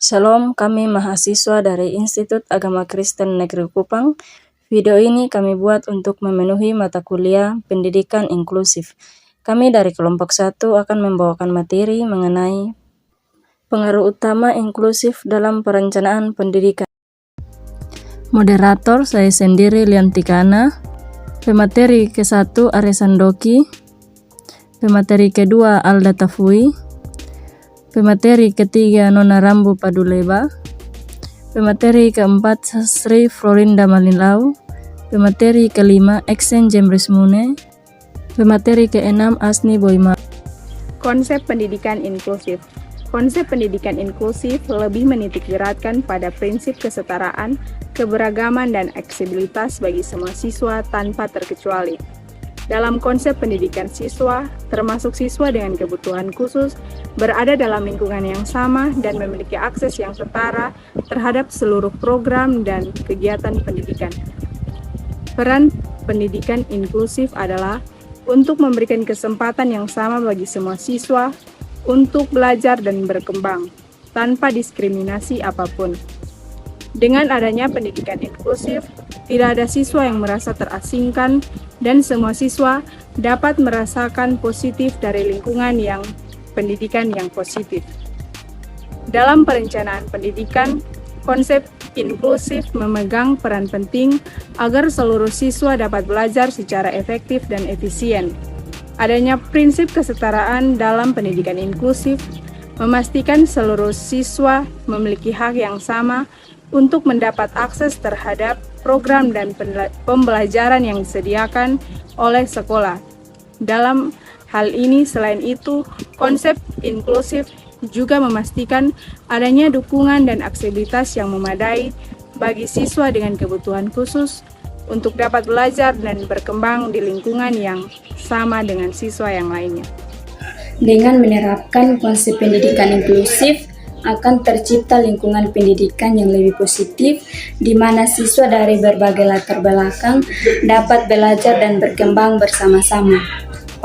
Shalom, kami mahasiswa dari Institut Agama Kristen Negeri Kupang. Video ini kami buat untuk memenuhi mata kuliah pendidikan inklusif. Kami dari kelompok 1 akan membawakan materi mengenai pengaruh utama inklusif dalam perencanaan pendidikan. Moderator saya sendiri Liantikana. Pemateri ke-1 Aresandoki. Pemateri kedua Alda Tafui. Pemateri ketiga Nona Rambu Paduleba. Pemateri keempat Sri Florinda Malinlau. Pemateri kelima Eksen Jemris Mune. Pemateri keenam Asni Boima. Konsep pendidikan inklusif. Konsep pendidikan inklusif lebih menitikberatkan pada prinsip kesetaraan, keberagaman, dan aksesibilitas bagi semua siswa tanpa terkecuali. Dalam konsep pendidikan siswa, termasuk siswa dengan kebutuhan khusus, berada dalam lingkungan yang sama dan memiliki akses yang setara terhadap seluruh program dan kegiatan pendidikan. Peran pendidikan inklusif adalah untuk memberikan kesempatan yang sama bagi semua siswa untuk belajar dan berkembang, tanpa diskriminasi apapun. Dengan adanya pendidikan inklusif, tidak ada siswa yang merasa terasingkan dan semua siswa dapat merasakan positif dari lingkungan yang pendidikan yang positif. Dalam perencanaan pendidikan, konsep inklusif memegang peran penting agar seluruh siswa dapat belajar secara efektif dan efisien. Adanya prinsip kesetaraan dalam pendidikan inklusif memastikan seluruh siswa memiliki hak yang sama untuk mendapat akses terhadap program dan pembelajaran yang disediakan oleh sekolah. Dalam hal ini, selain itu, konsep inklusif juga memastikan adanya dukungan dan aksesibilitas yang memadai bagi siswa dengan kebutuhan khusus untuk dapat belajar dan berkembang di lingkungan yang sama dengan siswa yang lainnya. Dengan menerapkan konsep pendidikan inklusif, akan tercipta lingkungan pendidikan yang lebih positif, di mana siswa dari berbagai latar belakang dapat belajar dan berkembang bersama-sama.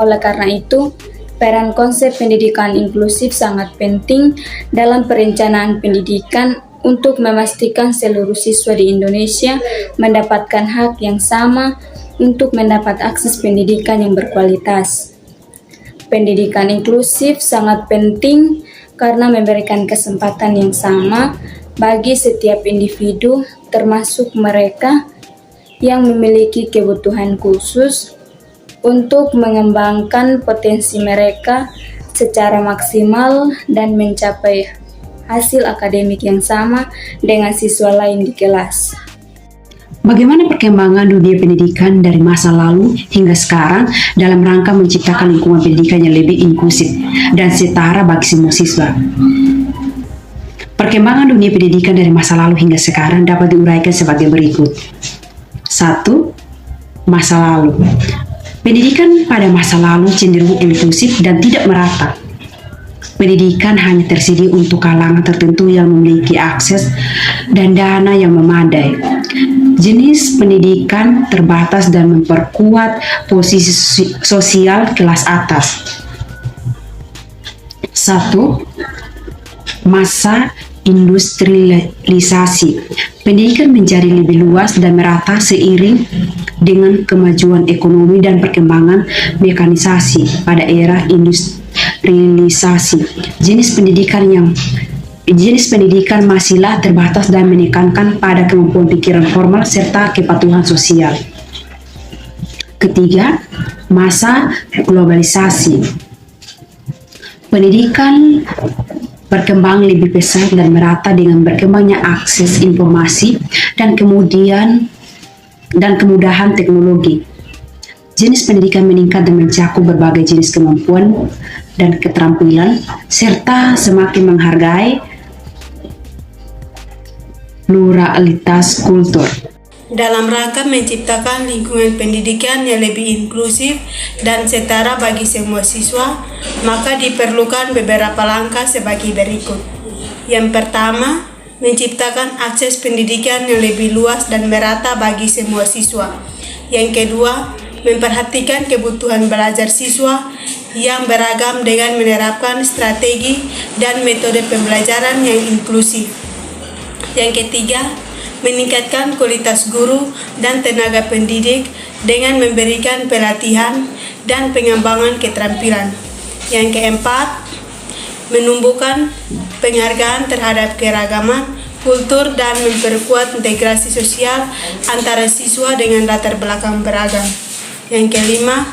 Oleh karena itu, peran konsep pendidikan inklusif sangat penting dalam perencanaan pendidikan untuk memastikan seluruh siswa di Indonesia mendapatkan hak yang sama untuk mendapat akses pendidikan yang berkualitas. Pendidikan inklusif sangat penting karena memberikan kesempatan yang sama bagi setiap individu, termasuk mereka yang memiliki kebutuhan khusus, untuk mengembangkan potensi mereka secara maksimal dan mencapai hasil akademik yang sama dengan siswa lain di kelas. Bagaimana perkembangan dunia pendidikan dari masa lalu hingga sekarang dalam rangka menciptakan lingkungan pendidikan yang lebih inklusif dan setara bagi semua siswa? Perkembangan dunia pendidikan dari masa lalu hingga sekarang dapat diuraikan sebagai berikut. 1. Masa lalu. Pendidikan pada masa lalu cenderung inklusif dan tidak merata. Pendidikan hanya tersedia untuk kalangan tertentu yang memiliki akses dan dana yang memadai. Jenis pendidikan terbatas dan memperkuat posisi sosial kelas atas. 1. Masa industrialisasi. Pendidikan menjadi lebih luas dan merata seiring dengan kemajuan ekonomi dan perkembangan mekanisasi pada era industrialisasi. Jenis pendidikan masihlah terbatas dan menekankan pada kemampuan pikiran formal serta kepatuhan sosial. Ketiga, masa globalisasi. Pendidikan berkembang lebih pesat dan merata dengan berkembangnya akses informasi dan kemudahan teknologi. Jenis pendidikan meningkat dan mencakup berbagai jenis kemampuan dan keterampilan serta semakin menghargai pluralitas kultur. Dalam rangka menciptakan lingkungan pendidikan yang lebih inklusif dan setara bagi semua siswa, maka diperlukan beberapa langkah sebagai berikut. Yang pertama, menciptakan akses pendidikan yang lebih luas dan merata bagi semua siswa. Yang kedua, memperhatikan kebutuhan belajar siswa yang beragam dengan menerapkan strategi dan metode pembelajaran yang inklusif. Yang ketiga, meningkatkan kualitas guru dan tenaga pendidik dengan memberikan pelatihan dan pengembangan keterampilan. Yang keempat, menumbuhkan penghargaan terhadap keragaman, kultur, dan memperkuat integrasi sosial antara siswa dengan latar belakang beragam. Yang kelima,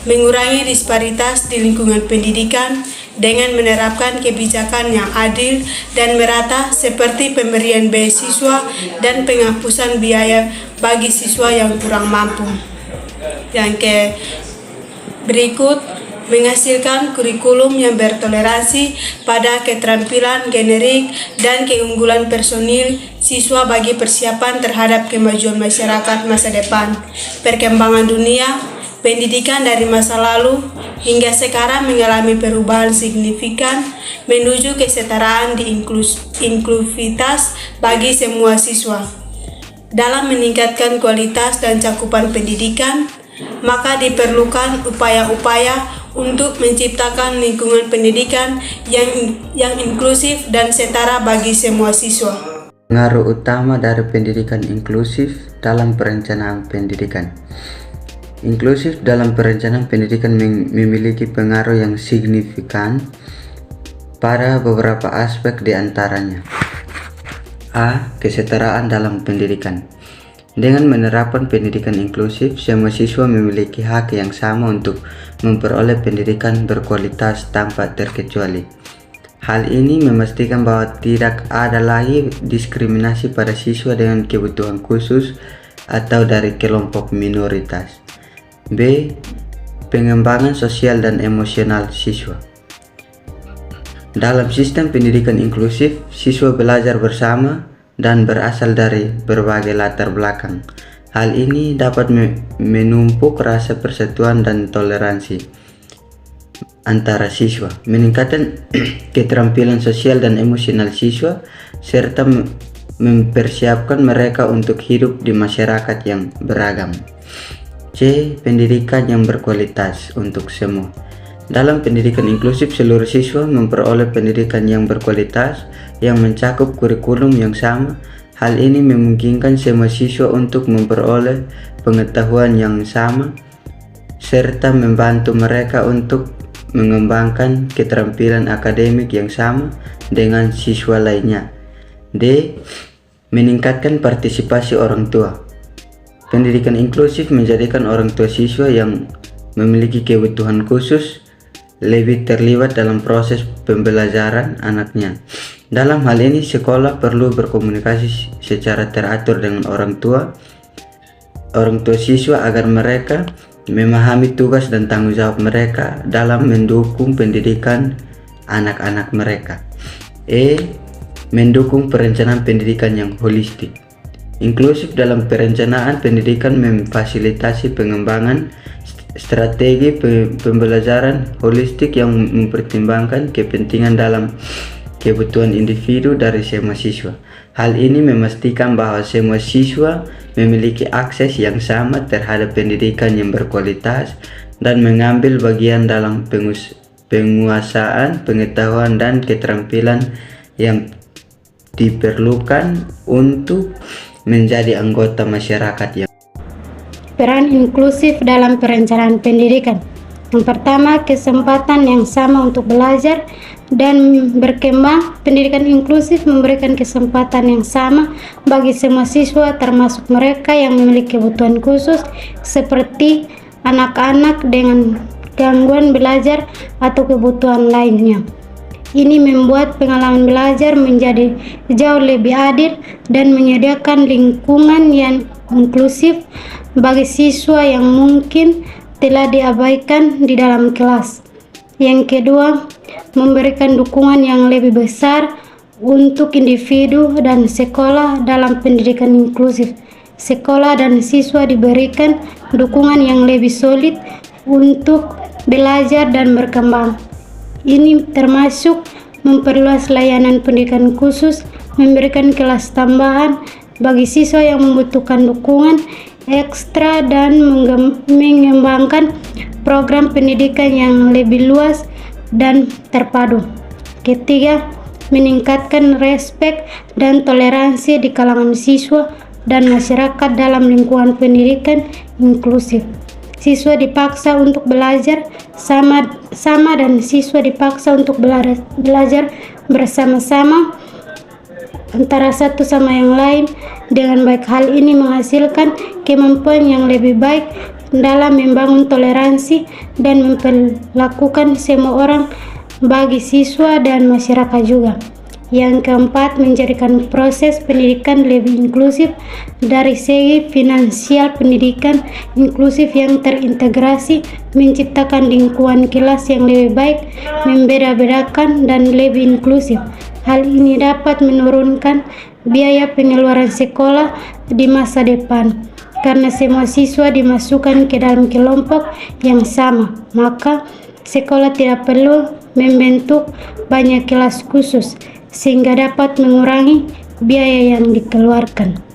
mengurangi disparitas di lingkungan pendidikan dengan menerapkan kebijakan yang adil dan merata seperti pemberian beasiswa dan penghapusan biaya bagi siswa yang kurang mampu. Yang berikut, menghasilkan kurikulum yang bertoleransi pada keterampilan generik dan keunggulan personil siswa bagi persiapan terhadap kemajuan masyarakat masa depan, perkembangan dunia, pendidikan dari masa lalu hingga sekarang mengalami perubahan signifikan menuju kesetaraan di inklusivitas bagi semua siswa. Dalam meningkatkan kualitas dan cakupan pendidikan, maka diperlukan upaya-upaya untuk menciptakan lingkungan pendidikan yang inklusif dan setara bagi semua siswa. Pengaruh utama dari pendidikan inklusif dalam perencanaan pendidikan. Inklusif dalam perencanaan pendidikan memiliki pengaruh yang signifikan pada beberapa aspek di antaranya. A. Kesetaraan dalam pendidikan. Dengan menerapkan pendidikan inklusif, semua siswa memiliki hak yang sama untuk memperoleh pendidikan berkualitas tanpa terkecuali. Hal ini memastikan bahwa tidak ada lagi diskriminasi pada siswa dengan kebutuhan khusus atau dari kelompok minoritas. B. Pengembangan sosial dan emosional siswa. Dalam sistem pendidikan inklusif, siswa belajar bersama dan berasal dari berbagai latar belakang. Hal ini dapat menumpuk rasa persatuan dan toleransi antara siswa, meningkatkan keterampilan sosial dan emosional siswa, serta mempersiapkan mereka untuk hidup di masyarakat yang beragam. C. Pendidikan yang berkualitas untuk semua. Dalam pendidikan inklusif, seluruh siswa memperoleh pendidikan yang berkualitas yang mencakup kurikulum yang sama. Hal ini memungkinkan semua siswa untuk memperoleh pengetahuan yang sama serta membantu mereka untuk mengembangkan keterampilan akademik yang sama dengan siswa lainnya. D. Meningkatkan partisipasi orang tua. Pendidikan inklusif menjadikan orang tua siswa yang memiliki kebutuhan khusus lebih terlibat dalam proses pembelajaran anaknya. Dalam hal ini, sekolah perlu berkomunikasi secara teratur dengan orang tua siswa agar mereka memahami tugas dan tanggung jawab mereka dalam mendukung pendidikan anak-anak mereka. E. Mendukung perencanaan pendidikan yang holistik. Inklusif dalam perencanaan pendidikan memfasilitasi pengembangan strategi pembelajaran holistik yang mempertimbangkan kepentingan dalam kebutuhan individu dari semua siswa. Hal ini memastikan bahwa semua siswa memiliki akses yang sama terhadap pendidikan yang berkualitas dan mengambil bagian dalam penguasaan pengetahuan dan keterampilan yang diperlukan untuk menjadi anggota masyarakat yang peran inklusif dalam perencanaan pendidikan. Yang pertama, kesempatan yang sama untuk belajar dan berkembang. Pendidikan inklusif memberikan kesempatan yang sama bagi semua siswa, termasuk mereka yang memiliki kebutuhan khusus seperti anak-anak dengan gangguan belajar atau kebutuhan lainnya. Ini membuat pengalaman belajar menjadi jauh lebih adil dan menyediakan lingkungan yang inklusif bagi siswa yang mungkin telah diabaikan di dalam kelas. Yang kedua, memberikan dukungan yang lebih besar untuk individu dan sekolah dalam pendidikan inklusif. Sekolah dan siswa diberikan dukungan yang lebih solid untuk belajar dan berkembang. Ini termasuk memperluas layanan pendidikan khusus, memberikan kelas tambahan bagi siswa yang membutuhkan dukungan, ekstra dan mengembangkan program pendidikan yang lebih luas dan terpadu. Ketiga, meningkatkan respek dan toleransi di kalangan siswa dan masyarakat dalam lingkungan pendidikan inklusif. Siswa dipaksa untuk belajar sama dan siswa dipaksa untuk belajar bersama-sama antara satu sama yang lain dengan baik. Hal ini menghasilkan kemampuan yang lebih baik dalam membangun toleransi dan memperlakukan semua orang bagi siswa dan masyarakat juga. Yang keempat, menjadikan proses pendidikan lebih inklusif dari segi finansial. Pendidikan inklusif yang terintegrasi menciptakan lingkungan kelas yang lebih baik, membeda-bedakan, dan lebih inklusif. Hal ini dapat menurunkan biaya pengeluaran sekolah di masa depan. Karena semua siswa dimasukkan ke dalam kelompok yang sama, maka sekolah tidak perlu membentuk banyak kelas khusus, sehingga dapat mengurangi biaya yang dikeluarkan.